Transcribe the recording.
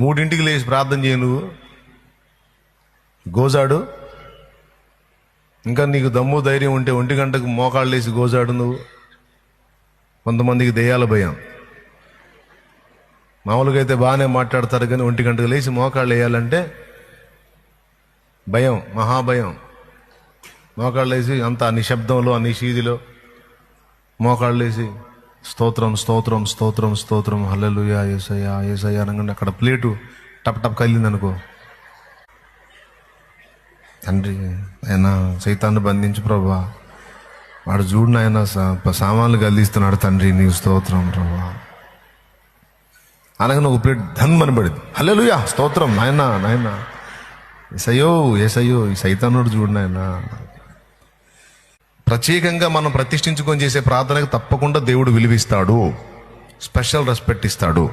3ంటికి లేచి ప్రార్థన చేయ నువ్వు గోజాడు. ఇంకా నీకు దమ్ము ధైర్యం ఉంటే 1 గంటకు మోకాళ్ళు లేచి గోజాడు నువ్వు. కొంతమందికి దెయ్యాల భయం. మామూలుగా అయితే బాగానే మాట్లాడతారు, కానీ 1 గంటకు లేచి మోకాళ్ళు వేయాలంటే భయం, మహాభయం. మోకాళ్ళు వేసి అంత నిశ్శబ్దంలో నిషీదిలో మోకాళ్ళు వేసి స్తోత్రం స్తోత్రం స్తోత్రం స్తోత్రం హల్లెలూయా యేసయ్యా యేసయ్యా అనగానే అక్కడ ప్లేటు టప్ టప్ కదిలింది అనుకో, తండ్రి ఆయన సైతాన్ని బంధించు ప్రభా, వాడు చూడు నాయన సామాన్లు కదిలిస్తున్నాడు తండ్రి, నీకు స్తోత్రం ప్రభా అనగానే ఒక ప్లేట్ ధన్మని పడింది. హల్లెలూయా స్తోత్రం నాయన నాయన ఏసయ్యో ఏసయ్యో ఈ సైతానుడు చూడు నాయన. ప్రత్యేకంగా మనం ప్రతిష్ఠించుకొని చేసే ప్రార్థనకు తప్పకుండా దేవుడు విలువిస్తాడు, స్పెషల్ రెస్పెక్ట్ ఇస్తాడు.